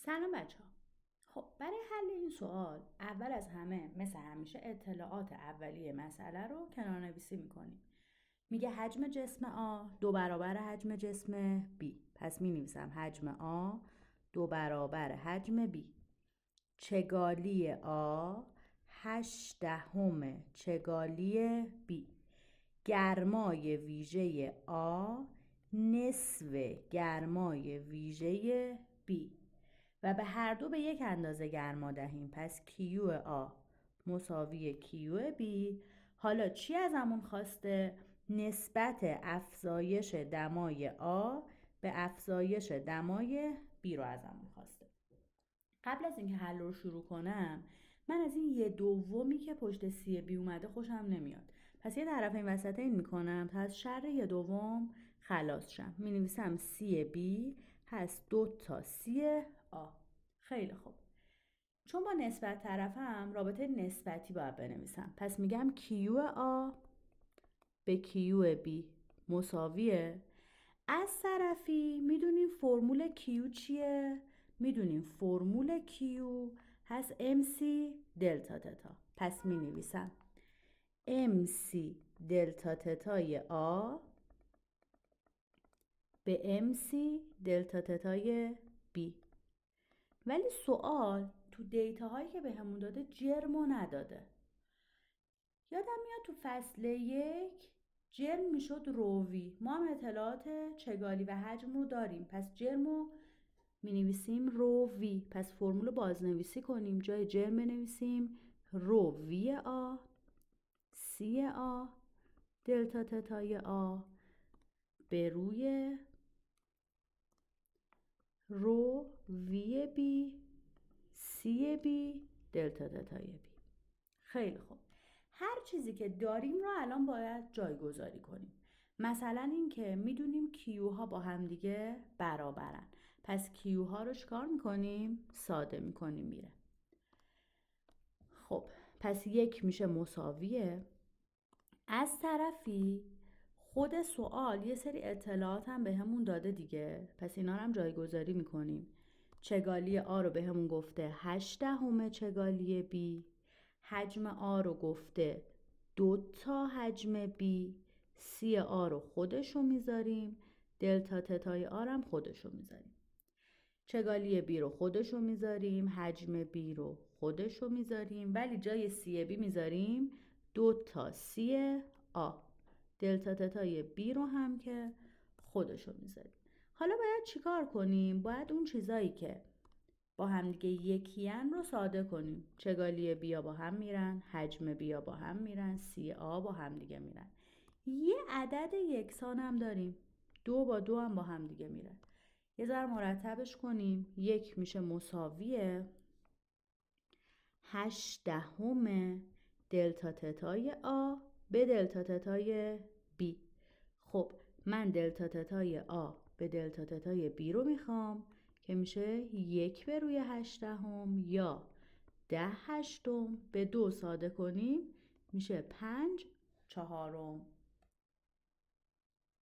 سلام بچه ها. خب برای حل این سوال اول از همه مثل همیشه اطلاعات اولیه مسئله رو کنارنویسی میکنیم. میگه حجم جسم آ 2 برابر حجم جسم B. پس می نویسم حجم آ 2 برابر حجم B. چگالی آ 8/10 چگالی B. گرمای ویژه آ نصف گرمای ویژه B و به هر دو به یک اندازه گرما دهیم. پس کیو آ مساوی کیو بی. حالا چی ازمون خواسته؟ نسبت افزایش دمای آ به افزایش دمای بی رو ازمون خواسته. قبل از اینکه حل رو شروع کنم من از این 1/2 که پشت سی بی اومده خوشم نمیاد. پس یه طرف این وسط این میکنم تا از شر 1/2 خلاص شم. می نویسم سی بی هست 2 تا سی آ. خیلی خوب. چون با نسبت طرفم رابطه نسبتی باید بنویسم. پس میگم کیو آ به کیو بی مساویه. از طرفی میدونیم فرمول کیو چیه؟ میدونیم فرمول کیو هست MC دلتا تتا. پس می نویسم MC دلتا تتای آ به MC دلتا تتای بی. ولی سوال تو دیتاهایی که به همون داده جرمو نداده. یادم میاد تو فصل 1 جرم میشد رووی. ما هم اطلاعات چگالی و حجم رو داریم. پس جرمو می نویسیم رو وی. پس فرمول بازنویسی کنیم. جای جرم بنویسیم رو وی آ سی آ دلتا تتای آ به روی رو وی بی سی بی دلتا تتای بی. خیلی خوب. هر چیزی که داریم رو الان باید جایگذاری کنیم. مثلا این که میدونیم کیوها با هم دیگه برابرن. پس کیوها رو چکار میکنیم؟ ساده میکنیم میره. خب پس 1 میشه مساویه. از طرفی خود سوال یه سری اطلاعات هم به همون داده دیگه. پس اینا رو هم جایگذاری میکنیم. چگالی آ رو به همون گفته 8/10 چگالی بی. حجم آ رو گفته 2 تا حجم بی. سی آ رو خودشو میذاریم. دلتا تتای آ رو هم خودشو میذاریم. چگالی بی رو خودشو میذاریم. حجم بی رو خودشو میذاریم. ولی جای سی بی میذاریم 2 تا سی آ. دلتا تتای بی رو هم که خودشو میذاریم. حالا باید چیکار کنیم؟ باید اون چیزایی که با هم دیگه یکیان رو ساده کنیم. چگالی بیا با هم میرن، حجم بیا با هم میرن، سی آ با هم دیگه میرن. یه عدد یکسان هم داریم. 2 با 2 هم با هم دیگه میره. یه ذره مرتبش کنیم. 1 میشه مساویه 8/10 دلتا تتای آ به دلتا تتای بی. خب من دلتا تتای آ به دلتا تتای بی رو میخوام که میشه 1 به روی 8/10 یا 10/8 به 2 ساده کنیم میشه 5/4.